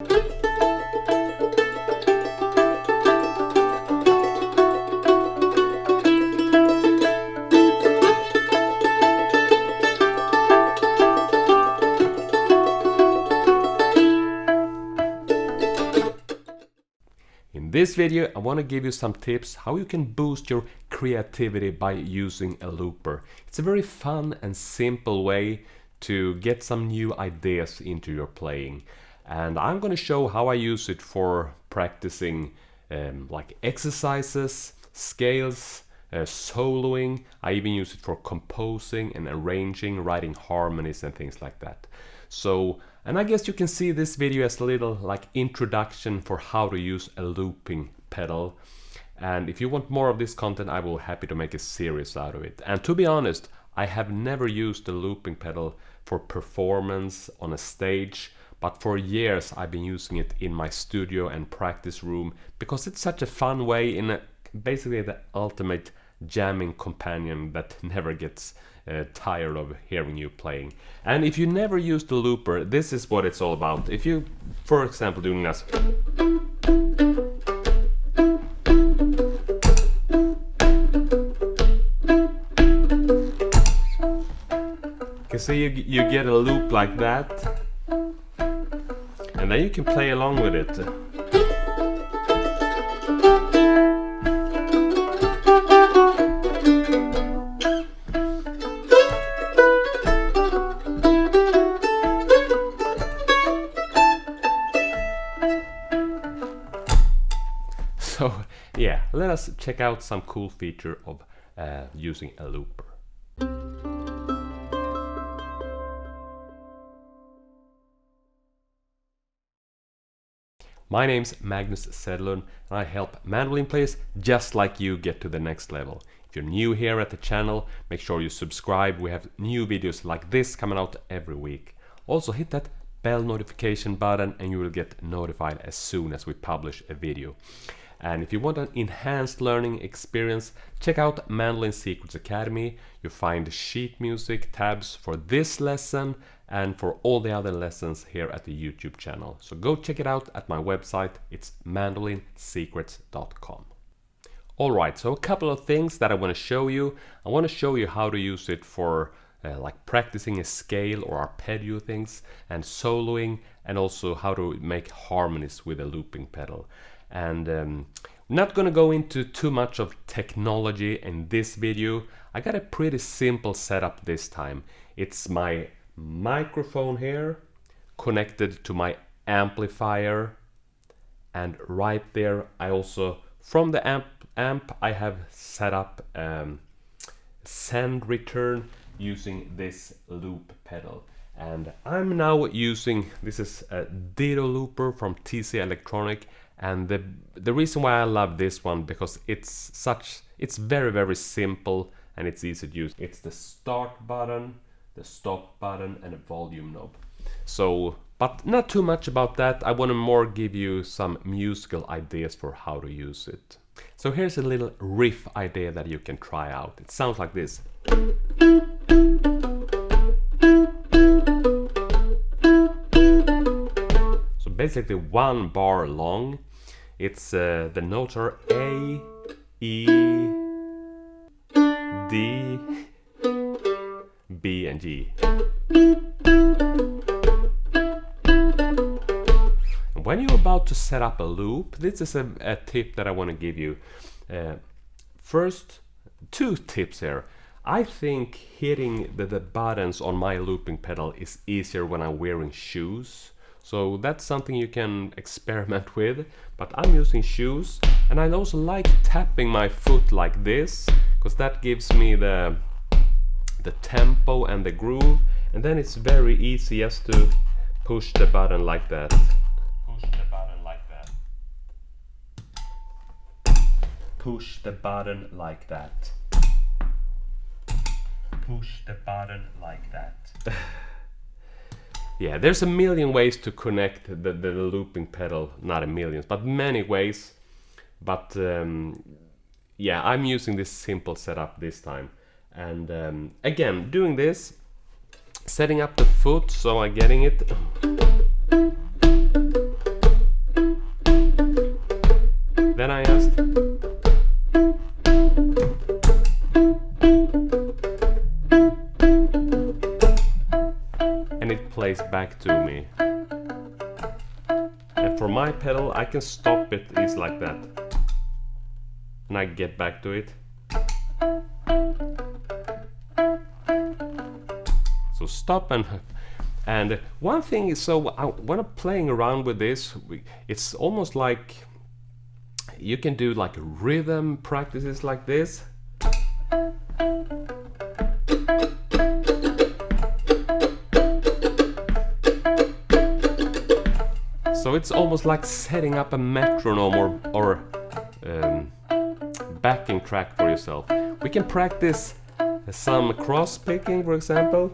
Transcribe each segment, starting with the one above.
In this video, I want to give you some tips how you can boost your creativity by using a looper. It's a very fun and simple way to get some new ideas into your playing. And I'm going to show how I use it for practicing like exercises, scales, soloing. I even use it for composing and arranging, writing harmonies and things like that. So, and I guess you can see this video as a little like introduction for how to use a looping pedal. And if you want more of this content, I will be happy to make a series out of it. And to be honest, I have never used the looping pedal for performance on a stage, but for years I've been using it in my studio and practice room because it's such a fun way in basically the ultimate jamming companion that never gets tired of hearing you playing. And if you never use the looper, this is what it's all about. If you, for example, doing this, you can see you get a loop like that, and then you can play along with it. So yeah, let us check out some cool feature of using a looper. My name's Magnus Sedlund and I help mandolin players just like you get to the next level. If you're new here at the channel, make sure you subscribe. We have new videos like this coming out every week. Also hit that bell notification button and you will get notified as soon as we publish a video. And if you want an enhanced learning experience, check out Mandolin Secrets Academy. You'll find sheet music tabs for this lesson and for all the other lessons here at the YouTube channel. So go check it out at my website. It's mandolinsecrets.com. Alright, so a couple of things that I want to show you. I want to show you how to use it for like practicing a scale or arpeggio things and soloing, and also how to make harmonies with a looping pedal. And I'm not gonna go into too much of technology in this video. I got a pretty simple setup this time. It's my microphone here connected to my amplifier, and right there I also, from the amp I have set up send return using this loop pedal. And I'm now using, this is a Ditto looper from TC Electronic. And the reason why I love this one, because it's very simple and it's easy to use. It's the start button, the stop button and a volume knob. So, but not too much about that. I want to more give you some musical ideas for how to use it. So here's a little riff idea that you can try out. It sounds like this. So basically one bar long. It's the notes are A, E, D, B and G. When you're about to set up a loop, this is a tip that I want to give you. First, two tips here. I think hitting the buttons on my looping pedal is easier when I'm wearing shoes. So that's something you can experiment with, but I'm using shoes, and I also like tapping my foot like this, because that gives me the tempo and the groove, and then it's very easy just to push the button like that. Push the button like that. Push the button like that. Push the button like that. Yeah, there's a million ways to connect the looping pedal, not a million, but many ways. But yeah, I'm using this simple setup this time. And again, doing this, setting up the foot so I'm getting it. then I just and it plays back to me. And for my pedal, I can stop it is like that, and I get back to it. So stop and one thing is, so when I'm playing around with this, it's almost like you can do like rhythm practices like this. So it's almost like setting up a metronome or backing track for yourself. We can practice some cross picking, for example.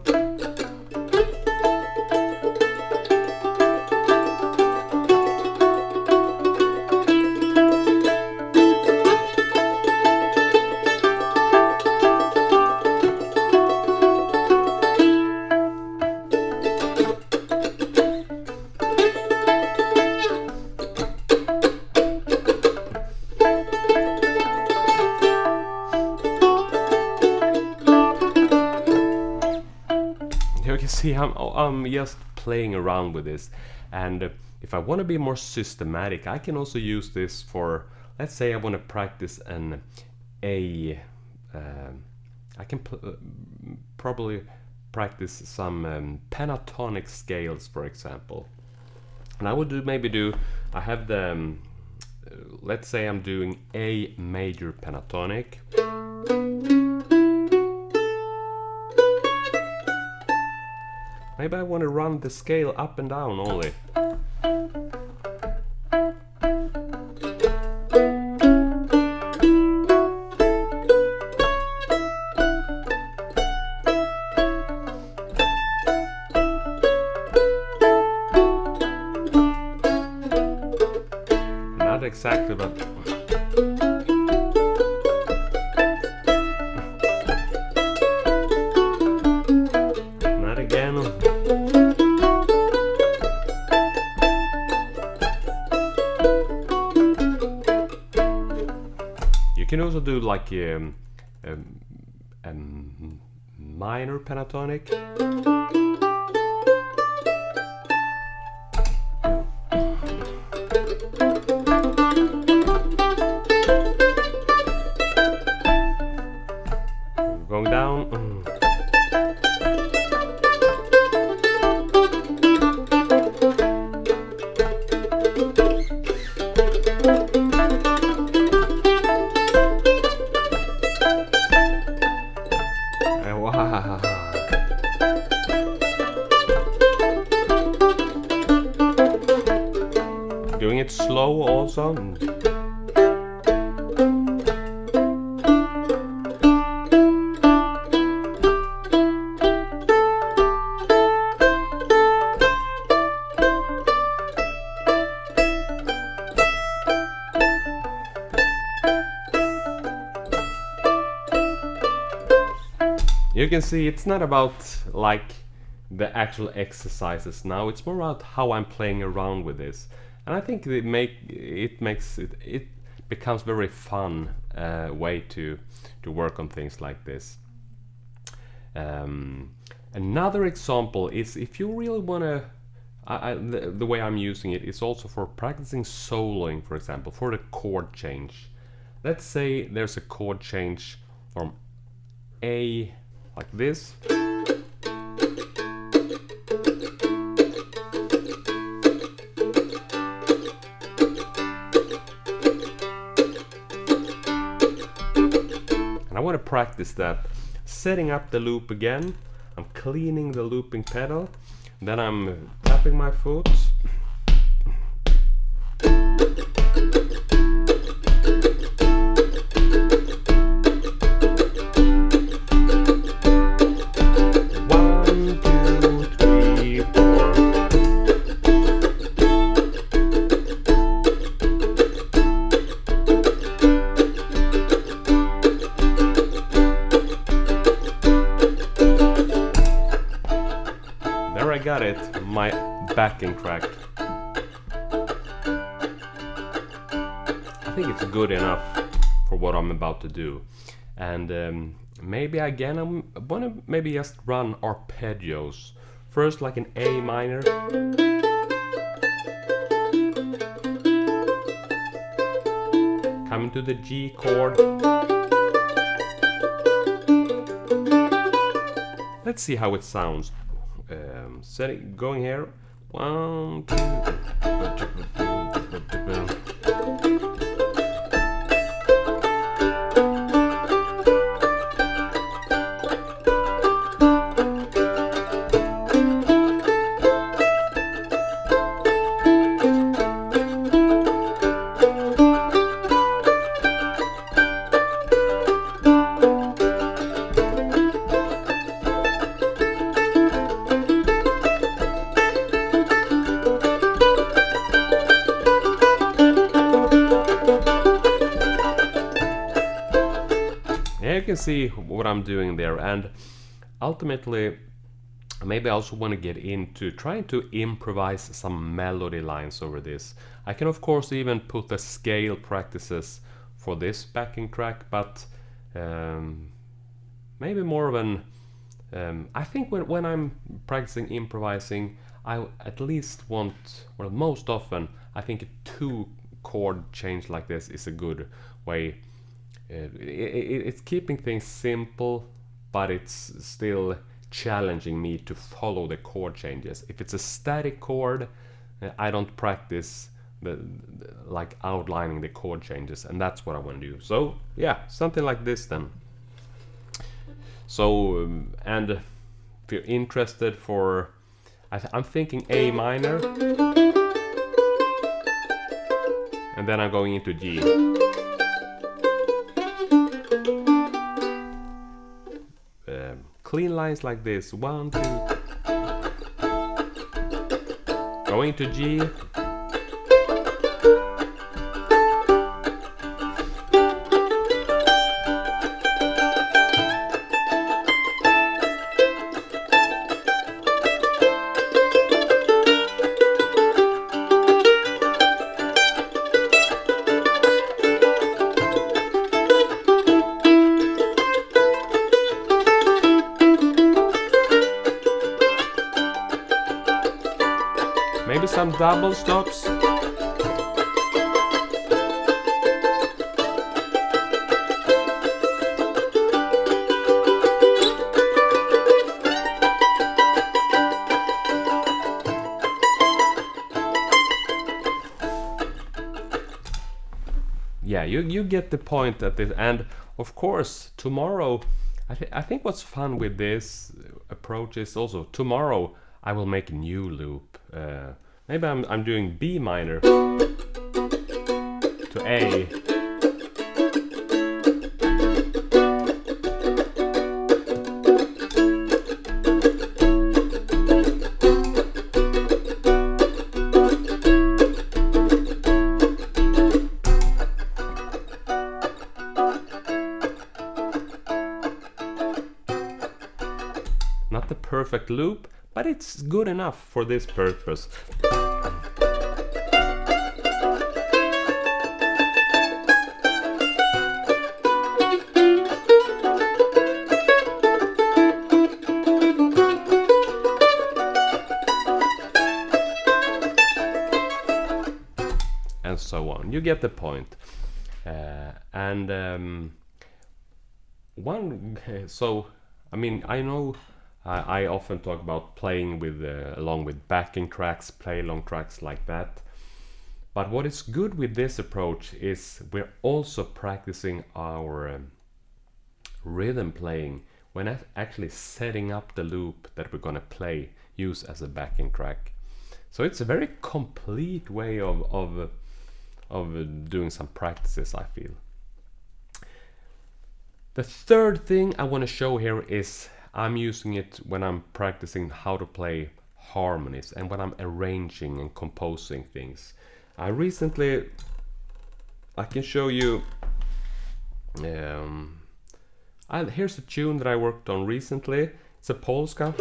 You can see I'm just playing around with this, and if I want to be more systematic, I can also use this for, let's say I want to practice an A. I can probably practice some pentatonic scales, for example, and I would I have the let's say I'm doing A major pentatonic. Maybe I want to run the scale up and down only. Not exactly, but not again. You can also do like a minor pentatonic. Going down. Wow. Doing it slow also. You can see it's not about like the actual exercises now, it's more about how I'm playing around with this, and I think it becomes very fun way to work on things like this. Another example is if you really want to, the way I'm using it is also for practicing soloing, for example, for the chord change. Let's say there's a chord change from A like this. And I want to practice that. Setting up the loop again. I'm cleaning the looping pedal. Then I'm tapping my foot. I got it, my backing track. I think it's good enough for what I'm about to do. And maybe again I wanna maybe just run arpeggios. First like an A minor. Coming to the G chord. Let's see how it sounds. Going here. 1, 2. You can see what I'm doing there, and ultimately maybe I also want to get into trying to improvise some melody lines over this. I can of course even put the scale practices for this backing track, but maybe more of an I think when I'm practicing improvising, I at least want, well, most often I think a 2 chord change like this is a good way. It's keeping things simple, but it's still challenging me to follow the chord changes. If it's a static chord, I don't practice like outlining the chord changes, and that's what I want to do. So yeah, something like this then. So and if you're interested for, I'm thinking A minor, and then I'm going into G. Clean lines like this, 1, 2, going to G, maybe some double stops. Yeah, you get the point at this, and of course tomorrow I think what's fun with this approach is also tomorrow I will make a new loop. Maybe I'm doing B minor to A. Not the perfect loop, but it's good enough for this purpose. And so on. You get the point. So I mean, I know I often talk about playing with along with backing tracks, play along tracks like that. But what is good with this approach is we're also practicing our rhythm playing when actually setting up the loop that we're gonna use as a backing track. So it's a very complete way of doing some practices, I feel. The third thing I want to show here is I'm using it when I'm practicing how to play harmonies and when I'm arranging and composing things. I can show you, here's a tune that I worked on recently. It's a polska.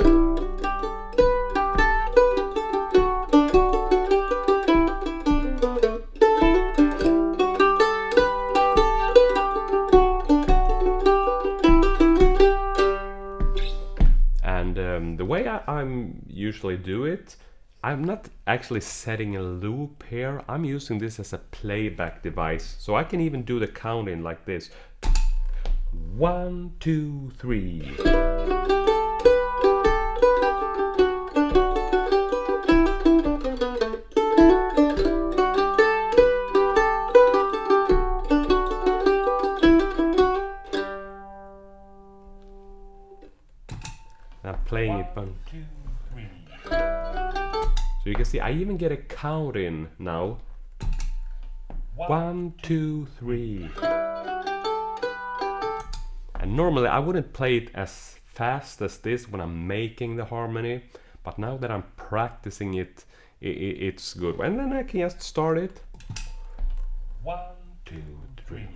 I'm usually do it, I'm not actually setting a loop here. I'm using this as a playback device. So I can even do the counting like this. 1, 2, 3. I'm playing it. 1, 2, 3. So you can see I even get a count in now. 1, 2, 3. And normally I wouldn't play it as fast as this when I'm making the harmony, but now that I'm practicing it, it's good. And then I can just start it. 1, 2, 3.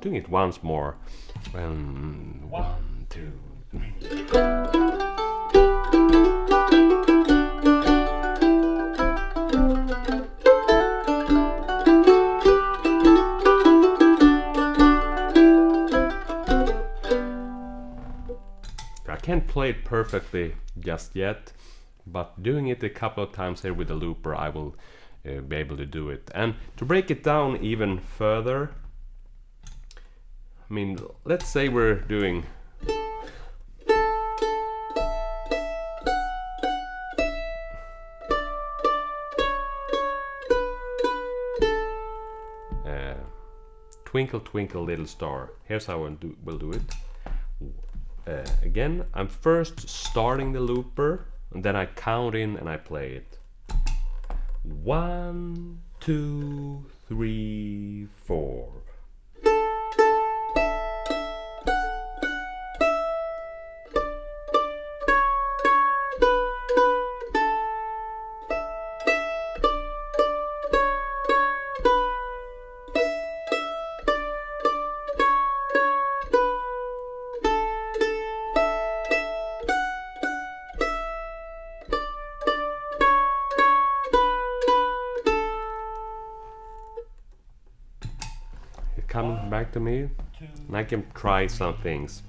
Doing it once more. 1, 2, 3. I can't play it perfectly just yet, but doing it a couple of times here with the looper, I will be able to do it. And to break it down even further, I mean, let's say we're doing Twinkle Twinkle Little Star. Here's how we'll do it. Again, I'm first starting the looper, and then I count in and I play it. 1, 2, 3, 4. Coming back to me, and I can try some things.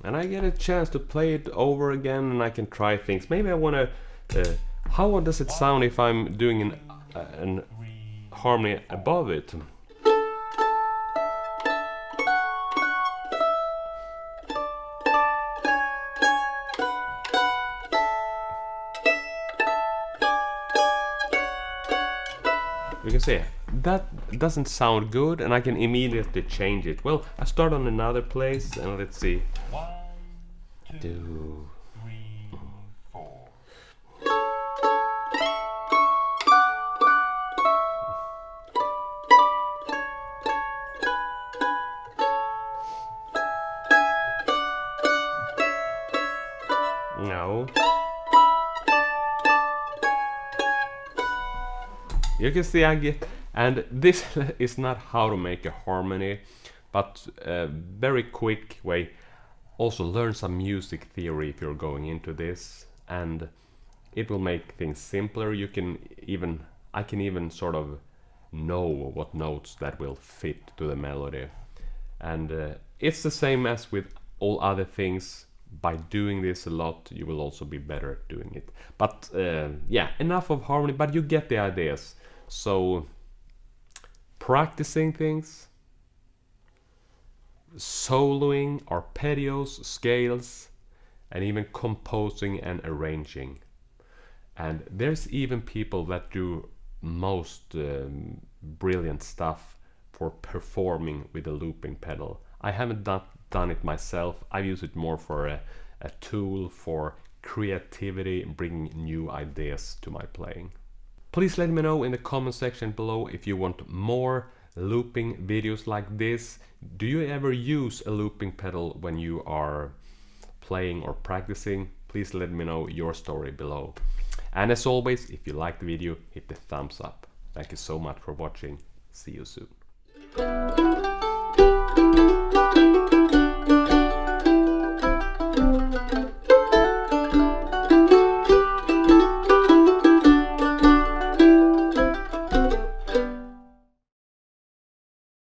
And I get a chance to play it over again, and I can try things. Maybe I want to. How does it sound if I'm doing an harmony above it? You can see that doesn't sound good, and I can immediately change it. Well, I start on another place, and let's see. 1, 2, 3, 4. No. You can see I get, and this is not how to make a harmony, but a very quick way. Also learn some music theory if you're going into this, and it will make things simpler. You can even, I can even sort of know what notes that will fit to the melody. And it's the same as with all other things. By doing this a lot, you will also be better at doing it. But yeah, enough of harmony, but you get the ideas. So practicing things, soloing, arpeggios, scales, and even composing and arranging. And there's even people that do most brilliant stuff for performing with a looping pedal. I haven't done it myself. I use it more for a tool for creativity, bringing new ideas to my playing. Please let me know in the comment section below if you want more looping videos like this. Do you ever use a looping pedal when you are playing or practicing? Please let me know your story below. And as always, if you like the video, hit the thumbs up. Thank you so much for watching. See you soon.